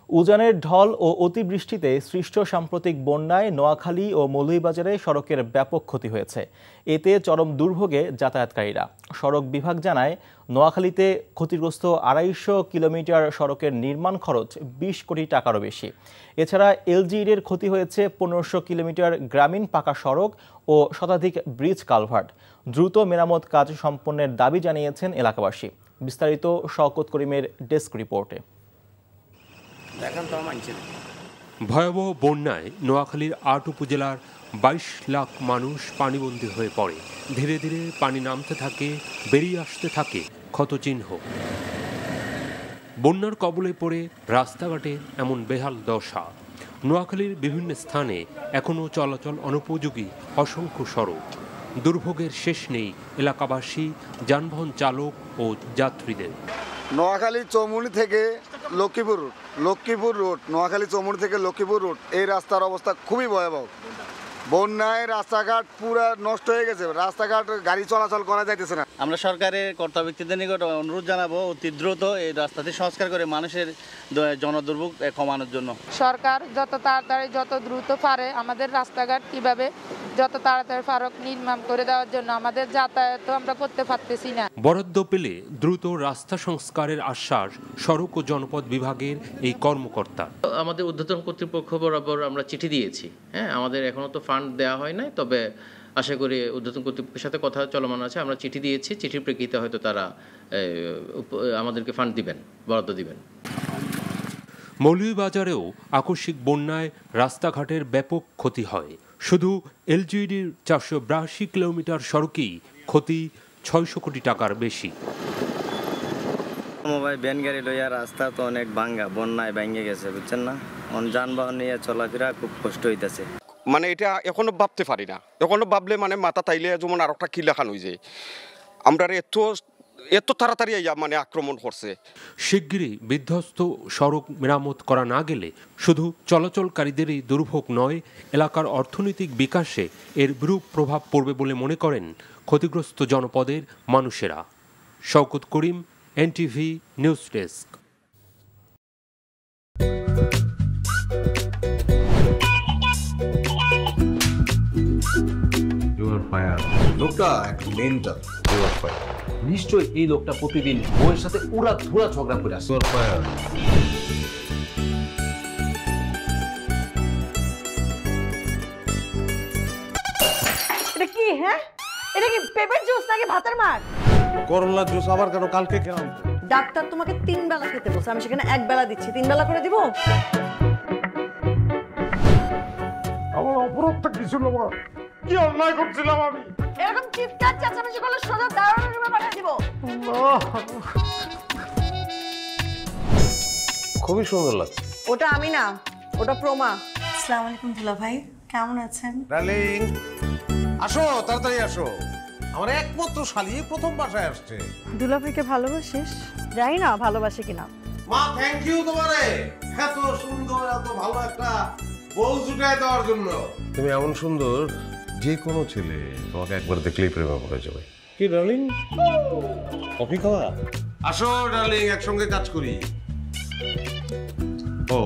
উজানের ঢল ও অতিবৃষ্টিতে সৃষ্ট সাম্প্রতিক বন্যায় নোয়াখালী ও মৌলভীবাজারে সড়কের ব্যাপক ক্ষতি হয়েছে। এতে চরম দুর্ভোগে যাতায়াতকারীরা। সড়ক বিভাগ জানায়, নোয়াখালীতে ক্ষতিগ্রস্ত ২৫০ কিলোমিটার সড়কের নির্মাণ খরচ ২০ কোটি টাকারও বেশি। এছাড়া এলজিইডির ক্ষতি হয়েছে ১৫০০ কিলোমিটার গ্রামীণ পাকা সড়ক ও শতাধিক ব্রিজ কালভার্ট। দ্রুত মেরামত কাজ সম্পন্নের দাবি জানিয়েছেন এলাকাবাসী। বিস্তারিত শওকত করিমের ডেস্ক রিপোর্টে। ভয়াবহ বন্যায় নোয়াখালীর ৮ উপজেলার ২২ লাখ মানুষ পানিবন্দী হয়ে পড়ে। ধীরে ধীরে পানি নামতে থাকে, বেরিয়ে আসতে থাকে ক্ষতচিহ্ন। বন্যার কবলে পড়ে রাস্তাঘাটে এমন বেহাল দশা। নোয়াখালীর বিভিন্ন স্থানে এখনও চলাচল অনুপযোগী অসংখ্য সড়ক। দুর্ভোগের শেষ নেই এলাকাবাসী, যানবাহন চালক ও যাত্রীদের। নোয়াখালী চৌমুহনী থেকে লক্ষ্মীপুর রোড নোয়াখালী চৌমুহনী থেকে লক্ষ্মীপুর রোড এই রাস্তার অবস্থা খুবই ভয়াবহ। বন্যায় রাস্তাঘাট পুরো নষ্ট হয়ে গেছে, রাস্তাঘাট গাড়ি চলাচল করা যাইতেছে না। আমরা সরকারের কর্তা ব্যক্তিদের নিকট অনুরোধ জানাবো অতি দ্রুত এই রাস্তাটি সংস্কার করে মানুষের জনদুর্ভোগ কমানোর জন্য। সরকার যত তাড়াতাড়ি যত দ্রুত পারে আমাদের রাস্তাঘাট কিভাবে যত তাড়াতাড়ি ফারক নির্মাণ করে দেওয়ার জন্য, আমাদের যাতায়াত আমরা করতে পারতেছি না। বরাদ্দ পেলে দ্রুত রাস্তা সংস্কারের আশ্বাস সড়ক ও জনপদ বিভাগের এই কর্মকর্তা। আমাদের ঊর্ধ্বতন কর্তৃপক্ষ বরাবর আমরা চিঠি দিয়েছি। আমাদের এখনো তো ফান্ড দেওয়া হয় নাই, তবে আশা করি ঊর্ধ্বতন কর্তৃপক্ষের সাথে কথা চলমান আছে। আমরা চিঠি দিয়েছি, চিঠির প্রেক্ষিতে হয়তো তারা আমাদেরকে ফান্ড দিবেন, বরাদ্দ দিবেন। মৌলভীবাজারেও আকস্মিক বন্যায় রাস্তাঘাটের ব্যাপক ক্ষতি হয়। শুধু এলজিইডির ৪৮২ কিলোমিটার সড়কেই ক্ষতি ৬০০ কোটি টাকার বেশি। মোবাইল ভ্যান গাড়ি লইয়া রাস্তা তো অনেক ভাঙ্গা, বন্যায় ভেঙে গেছে, বুঝছেন না। যানবাহন নিয়ে চলাফেরা খুব কষ্ট হইতেছে। মানে এটা এখনো ভাবতে পারি না। এখনো ভাবলে মানে মাথা তাইলে যেমন আর একটা কিলাখান হয়ে যায়। আমরা এত তাড়াতাড়ি মানে আক্রমণ করছে। শিগগিরই বিধ্বস্ত সড়ক মেরামত করা না গেলে শুধু চলাচলকারীদেরই দুর্ভোগ নয়, এলাকার অর্থনৈতিক বিকাশে এর বিরূপ প্রভাব পড়বে বলে মনে করেন ক্ষতিগ্রস্ত জনপদের মানুষেরা। শওকত করিম, এনটিভি নিউজ ডেস্ক। লোকটা একটা মেন্টাল। নিশ্চয়ই এই লোকটা প্রতিদিন বউয়ের সাথে উড়া ধুরা ঝগড়া করে আসে। এটা কি? হ্যাঁ, এটা কি পেঁপের জুস নাকি ভাতের মার? করলা জুস আবার কেন? কালকে খেলাম। ডাক্তার তোমাকে 3 বেলা খেতে বলছে, আমি সেখানে 1 বেলা দিচ্ছি। 3 বেলা করে দিব? আমার অপরাধটা কি ছিল? কি অন্যায় করছিলাম আমি? এরকম চিৎকার চেঁচামেচি করলে সোজা দারোয়ানের রুমে পাঠিয়ে দিব। খুবই সুন্দর লাগছে। ওটা আমি না, ওটা প্রমা। আসসালামু আলাইকুম দুলা ভাই, কেমন আছেন? ডার্লিং, আসো, তাড়াতাড়ি আসো। আমার একমাত্র শালি প্রথম বাসায় আসছে। দুলা ভাইকে ভালোবাসিস? জানি না ভালোবাসে কিনা। মা, থ্যাংক ইউ তোমারে এত সুন্দর, এত ভালো একটা বউ জুটায় দেওয়ার জন্য। তুমি এমন সুন্দর, যে কোনো ছেলে তোমাকে একবার দেখলেই প্রেমে পড়ে যাবে। কি ডার্লিং, কফি খাওয়া? আসো ডার্লিং, একসঙ্গে কাজ করি। ও